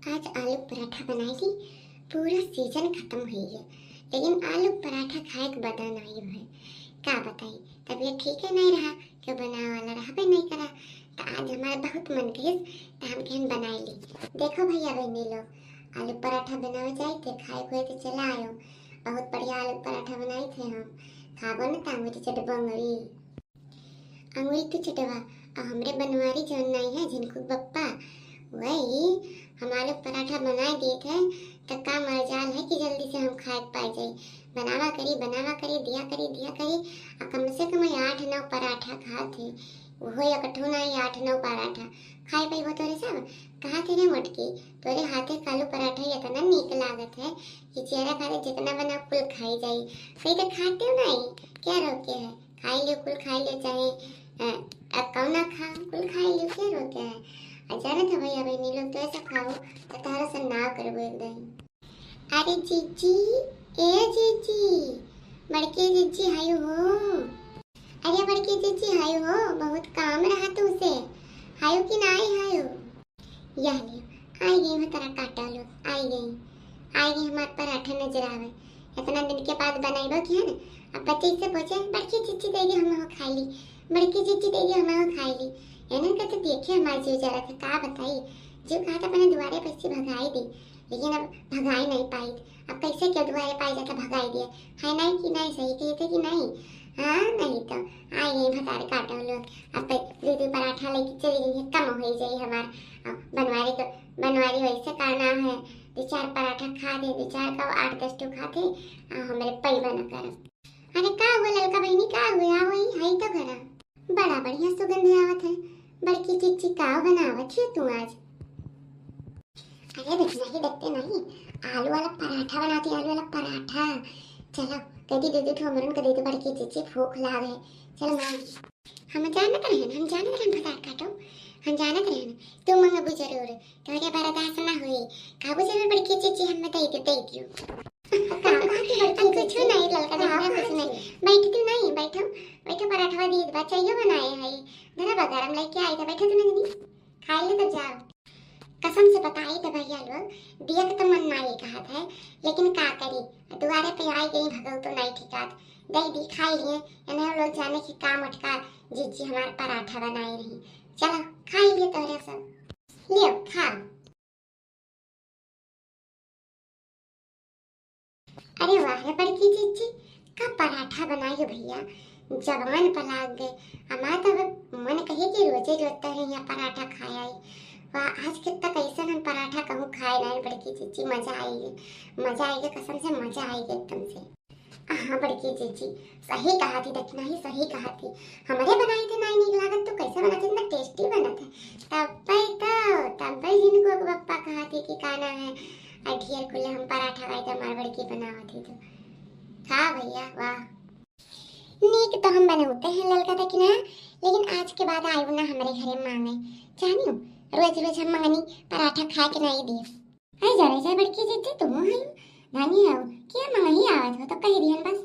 आज आलू पराठा बनाई थी। पूरा सीजन खत्म हुई है लेकिन आलू पराठा खाए के बदन नहीं है। का बताई तबीयत ठीक है नहीं रहा, क्यों बनाने वाला रहा भी नहीं करा। तो आज हमारा बहुत मन गई तो हम केहन बनाई ली। देखो भैया बहनी लोग, आलू पराठा बनावे जाए थे, खाए खुए तो चला आयो। बहुत बढ़िया आलू पराठा बनाए थे हम। खाबो न तांगुरी चटबो अंगुरी तो चटवा। और हमरे बनवारी जो नहीं है जिनको बप्पा वही हम आलू पराठा बना दिए थे। तो का मजाल है कि जल्दी से हम खाए पाए जाए। बनावा करी दिया करी और कम से कम 8-9 पराठा खाते। वो इकट्ठो नहीं 8-9 पराठा खाए पाई। वो तोरे सब कहा थे रे मटकी, तोरे हाथे कालू पराठा इतना नीक लागत है कि चेहरा खाते जितना बना कुल खाई जाए। कहीं तो खाते हो नहीं, क्या रोके है? खाई लो कुल, खाई लो चाहे कौन ना खा, कुल खाई लो, क्या रोके है? जाना था भैया बहनी लोग तो ऐसा खाओ तो तारा से ना करबो एकदम। अरे जीजी, ए जीजी, बड़की जीजी हायो हो। अरे बड़की जीजी हायो हो, बहुत काम रहा तुमसे। हायो कि ना हायो? यह ले आई गई मैं तेरा काटा लो। आई गई हमारे पराठा नजर आवे। इतना दिन के बाद बनाइबो कि है ना। अब बच्चे से पूछे बड़की जीजी देगी हम हो खाई ली, बड़की जीजी देगी हम हो खाई ली। इन्होंने का तो देखे हमारे जीव जा रहा था, का बताई जो कहा था मैंने दुआरे पर से भगाई दी, लेकिन अब भगाई नहीं पाई। अब कैसे क्यों दुआरे पाई जाता भगाई दिया है नहीं कि नहीं, सही कही थे कि नहीं? हाँ नहीं तो आई गई भतारे काटो लोग। अब दीदी पराठा लेके चली गई है, कम हो जाए हमारा बनवारी को। बनवारी वैसे करना है, 2-4 पराठा खा दे, 2-4 का 8-10 टू खाते हमारे पैबा न कर। अरे का हुआ ललका बहनी, का हुआ वही है तो घरा बड़ा बढ़िया सुगंध आवत है। बड़की चिच्ची काव बनावत है तू आज? अरे देखते नहीं, आलू वाला पराठा बनाती, आलू वाला पराठा। चलो कदी दे दो हमरन कदी तो बड़की चिच्ची भूख लागे। चलो मां हम जानत रहन भतार काटो, हम जानत रहन तू मंगबू जरूर। तोरे बर्दाश्त ना होई, खाबू जरूर बड़की चिच्ची हम दे दियो। कुछ नहीं ललका दे कुछ नहीं। बैठ तू नहीं बैठो पराठा दी बच्चा बनाए है धरा बगारम लेके आई था। बैठो तू नहीं खाई ले तो जाओ। कसम से बताई तो भैया लोग दिया तो मन नहीं कहा था, लेकिन का करी दुआरे पे आई गई भगव तो नहीं ठिकात दे दी खाई लिए। इन्हें लोग जाने की काम अटका जीजी हमारे पराठा बनाई रही। चलो खाई लिए तोरे सब, लियो खा। अरे वाह बड़की जीजी का पराठा बनाई भैया, जवान पलाग गए। हमारा तो मन कहे कि रोजे रोता है यहाँ पराठा खाया ही। वाह आज कितना कैसे हम पराठा कहूँ खाए ना बड़की जीजी। मजा आएगी कसम से मजा आएगी एकदम से। हाँ बड़की जीजी सही कहा थी, दक्षिणा ही सही कहा थी। हमारे बनाए थे नहीं नीक लागत तो कैसे बना थे, इतना टेस्टी बना था। तब जिनको पप्पा कहा थी कि खाना है ढेर खुले हम पराठा खाए थे हमारे बड़की बनावा थी तो खा भैया। वाह नीक तो हम बनाते हैं ललका तक ना, लेकिन आज के बाद आयो ना हमारे घरे मांगे जानियो रोज हम मांगनी पराठा खा के नहीं दिए। अरे जा बड़की जीजी तुम आयो नानी आओ क्या मांगी आवाज हो तो कह दियन बस।